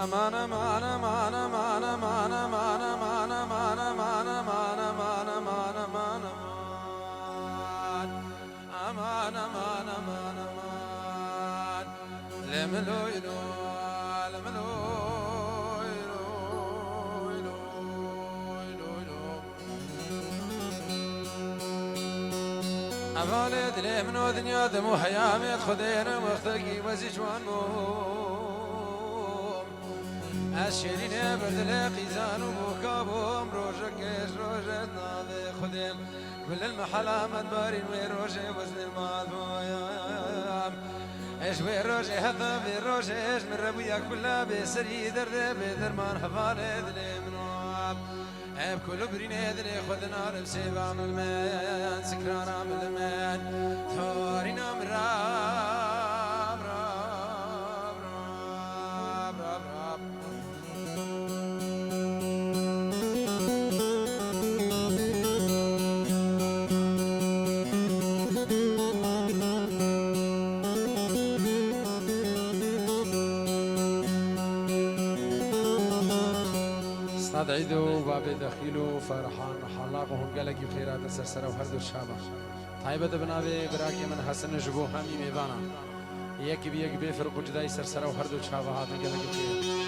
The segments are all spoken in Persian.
امان امان امان امان امان امان امان امان امان امان امان امان امان امان امان امان امان لملو يلو لملو يلو يلو يلو يلو أفعل دلي منو دنيا دمو حيامي خدينا مختقي وزجوان الشيرين بردلي قيزان وبوكابهم روجكش روجت ناضي خدم كل المحلة مدبرين ويروجي وزن الماضويام ايش ويروجي هذا بيروجي ايش من ربيع كلها بسري درد بدرمان حفالي دلي منواب اب كل بريني دلي خدنا لبسيبا من المين سكرانا من المين ثورينا من راب راب راب راب راب عيدو باب دخيلو فرحان حلاقهم قلقي بخيرات سرسرة وهردو الشابة طيبة بنابي براكي من حسن جبو همي ميبانا يكي بيك بيفرق جداي سرسرة وهردو الشابة هاتن قلقي بخير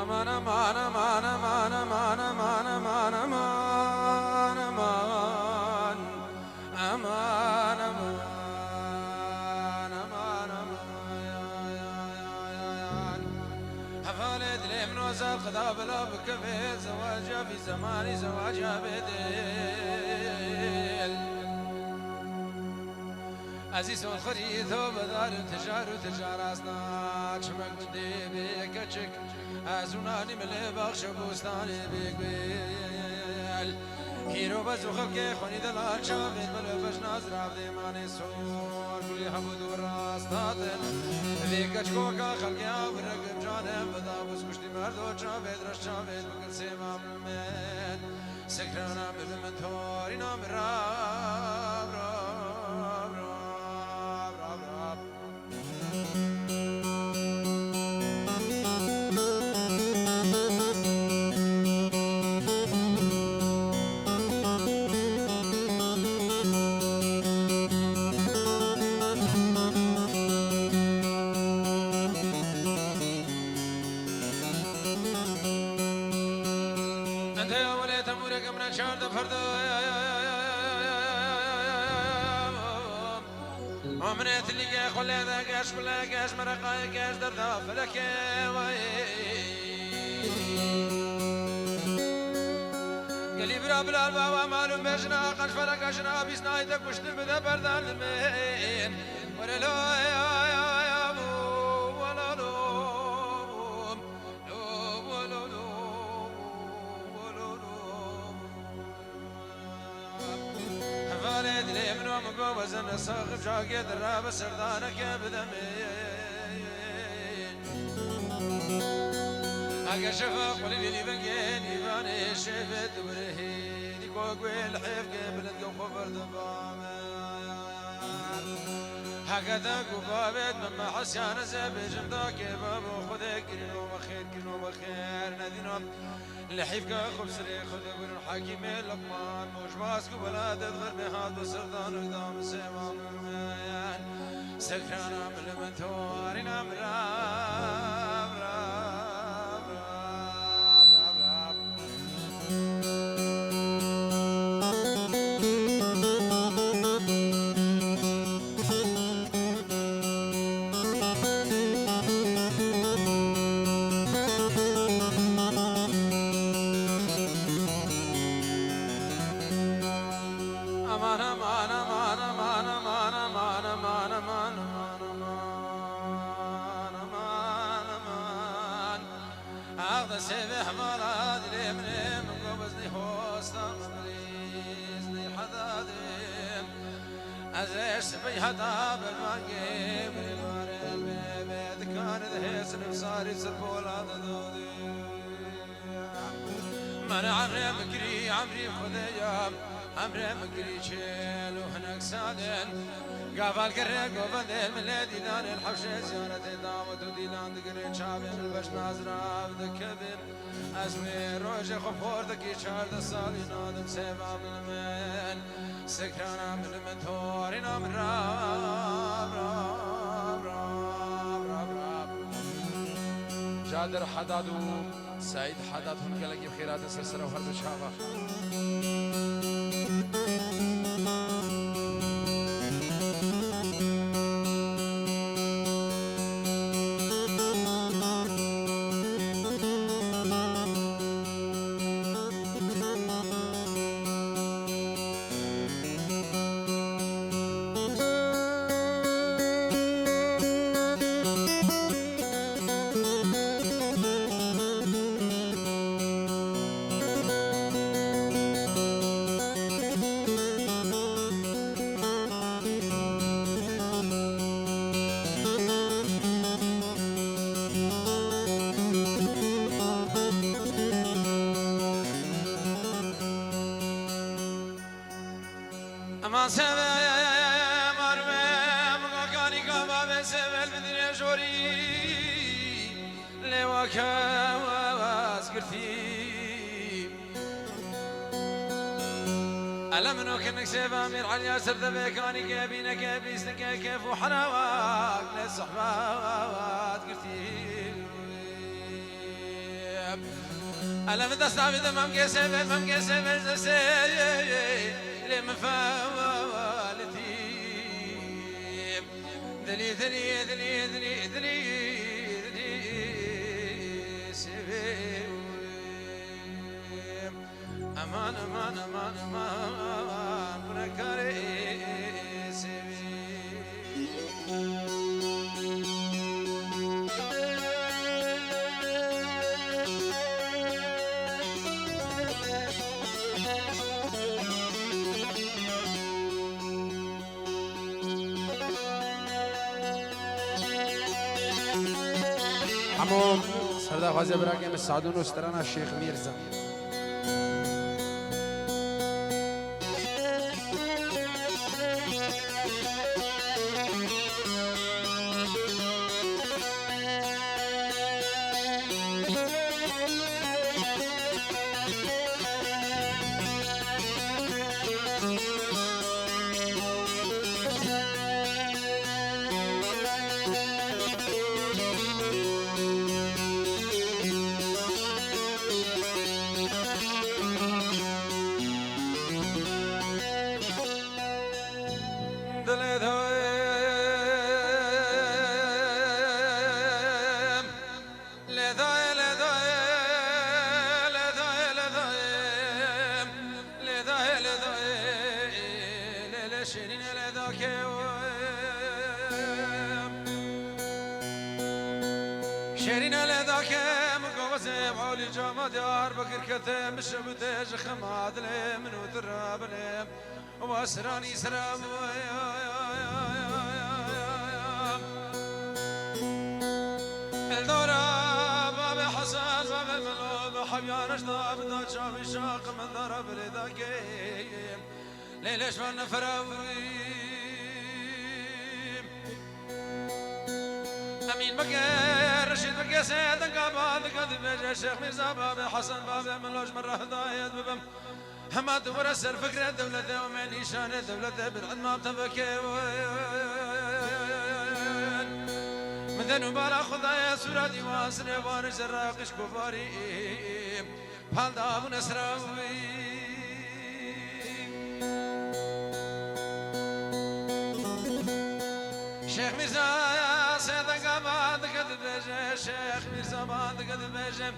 aman aman aman aman aman aman aman aman aman aman aman aman حفالة لي من وزال قضاء بلا بكفي زواجها في زماني زواجها بديل عزيز الخريث وبدار تجار وتجار أصناع شمك بدي بيكتشك أزوناني من بخش بوستاني بيك بيل هيرو بزو خلقي خوني دلال شافيت بلبش نازر عبدي ماني سور كلي حبود وراستاتن بيكتش كوكا خلقي عبرق بجانب بدابس كشتي مردو شافيت رش شافيت بكل سيما من المين سكرانا من ثورينا من راب راب راب راب راب عمرت اللي خلي ذا قاش بلا قاش مرقاي قاش دردا فلك قلي برا بلا الباوا مالو بجنا قاش فلك اشنا بيسنا يدك وش نبدا بردان المين ولا لا يا ابو ولا لوم لوم ولا لوم ولا لوم حفالي دلي من ومقوز النساق بجاقي دراب سردانك بدمين هكا شفا قولي لي بنقين يباني شفت برهيدي كوكوي الحيف قبل تقوخ بردبامين هكذا كوبابت مما حسيان زبي جمداك بابو خذك كرينو بخير كرينو بخير نذينو لحيفك خبز ري خذ ابن الحكيم لقمان موش باسكو بلاد الغرب هاد وسردان قدام سيمان الميان سكرانا من المنثورنا من راب راب راب راب راب سبح مراد لمنم قبزني حوستان مريزني حدادم أزيش بي هدا بالمانجي بريبار البيت كان ذهيس نفساري سربولا دودي من عمري مكري عمري خذيام عمري مكري شيل وهناك سادن قابل كريك وبدل من ديلان الحوشة زيارة دعوة وديلان دقرين شعبي من البش نازرة ذكبن أزمي روجي خفور ذكي شهر دسالي نادم سيبا من المين سكرانا من المنتورين من راب راب راب راب راب جادر حدادو سعيد حداد هنقلقي بخيرات السلسلة وهرب الشعبة أما سبب مرمم غاكاني كما بسبب بدني جوري لواكا واسكرتي ألمنو كنك سيبا مير عليا سرد بيكاني كابينا كابيسنك كيف وحراواك للصحبات كرتي ألم تستعبد ممكن سبب ممكن سبب لمفاولتي ذلي ذلي ذلي ذلي ذلي سبيل أمان أمان أمان أمان منكري سبيل عموم سردار غازي براقي مساعدون وسترانا الشيخ ميرزا شيرين لذاك مقوزي بعولي جامع ديار بكر كتم بشبتج خماد لي منو تراب لي واسراني سراب الدورة باب حسن باب الملوب حبيان اشتاب دا شافي شاق من ضرب لذاك ليلش فن فراوي أمين بقى رشيد بقى سيد قاباد قد بيجي الشيخ ميرزا باب حسن باب ملوش مرة هدايد ببم حماد ورسل فكرة دولته ومن إيشان دولته بالعد ما بتبكي من ذنو بارا خدايا سوراتي واسن يبان جراقش كفاري بحال دابو نسراوي شيخ ميرزا شيخ ميرزا باند قد بيجم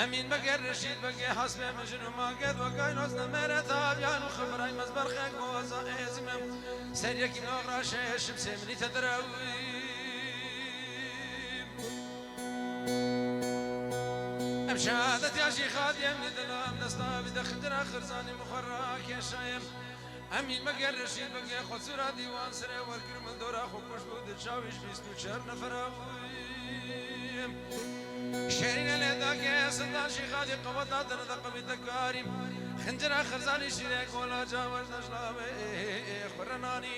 أمين بقى الرشيد بقى حسب مجنو ما قد وقاي نوزنا مرتاب يانو خبراي مزبر خيق ووزا ازمم سريكي نغرا شيش بسمني تدراوي امشادت يا شيخات يمني دلام نصطابي دخدنا خرزاني مخراك يا شايم امي مقر رشيد بقى خود سورة ديوان سري والكر من دورا خو كوش بود تشاويش بيستو شهر نفراويم شيرين لذاك سلطان شيخاتي قوضا درد قبي دكاريم خنجرا خرزاني شريك ولا جاوز نشلامي خرناني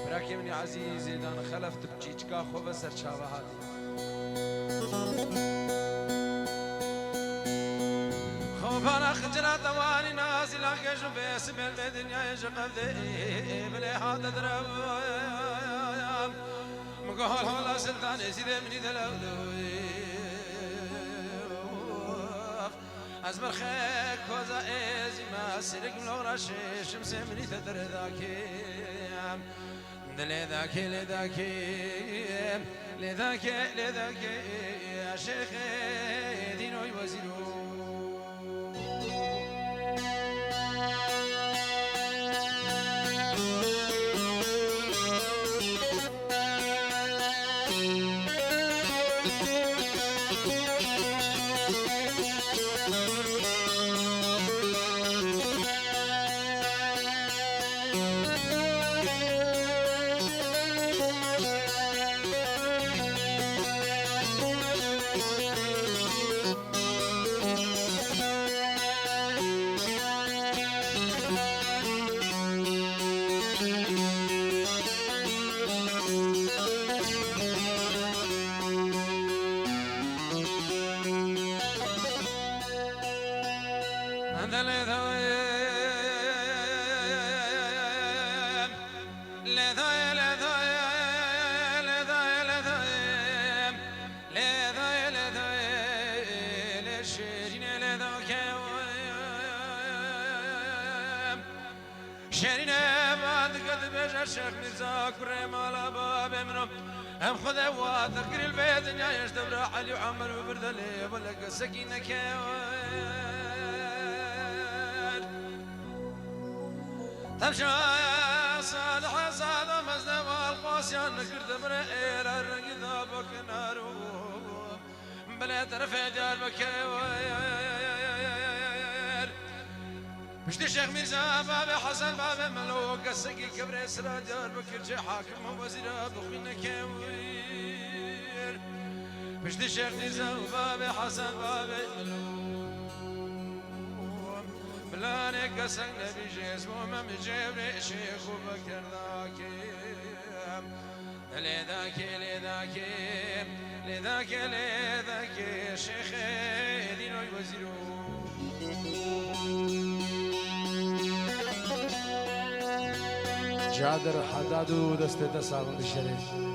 براكي مني عزيزي دان خلف تبجيجكا خو بسر شابهاتي خوفانا خنجرا تواني نازلا كشف باسم الدنيا يشقف ذي بلي هذا درب مقول هلا سلطان سيدي مني دلولوي أزمر خيك وزا إيزي ما سيرك ملغرا شمس مني تدر ذاكي لذاكي لذاكي لذاكي لذاكي يا شيخي دينوي وزيرو شرينا بعد قد بجر شيخ ميرزا كريم على باب منهم هم خذ وذكر البيت يا يشتبر علي وعمر وبردلي ولك سكينة كيوان تمشى صالح صادم مزدم والقاسيان نكر دبرئيل الرقي ذابك نارو بلا ترفع دار بكيوان مشتي شيخ ميرزا بابي حسن بابي ملوك السقي كبر اسرى دار بكر جي حاكم وزير بخمينا كوير مشتي شيخ ميرزا بابي حسن بابي ملوك بلانك قسق نبي جسمه مم جبري شيخ وبكر ذاكي لذاكي لذاكي لذاكي لذاكي شيخ دينو وزيرو جادر حدادو دست تصاغن الشريف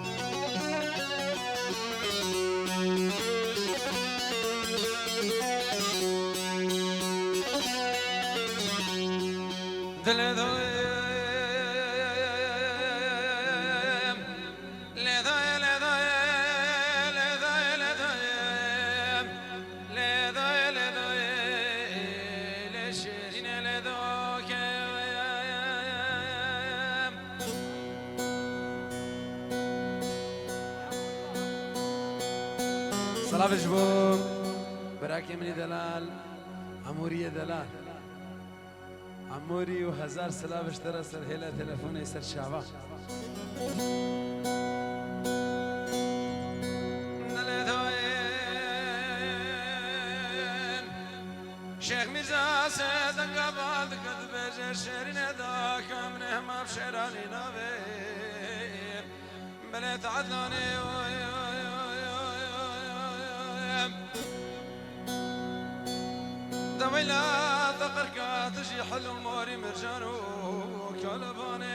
صلاة الجبور براكي مني دلال عمورية دلال عموري وهزار سلام اشترى سرهيلة تلفون يسر شعبا شيخ ميرزا سيدن قبال قد بجر شيرين داك منه ما بشيراني نبي بليت عدناني دويلا تقركا تجي حل موري مرجانو كالباني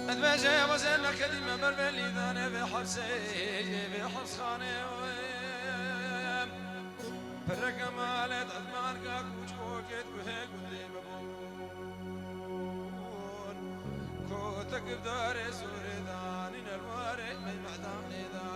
ادبجي وزن كلمة بربلي ذاني بحبس خاني فرق مالت أدمان كوش كوكيت كوهيك ودي ببون كوتك بداري سوري داني نرواري من بعداني داني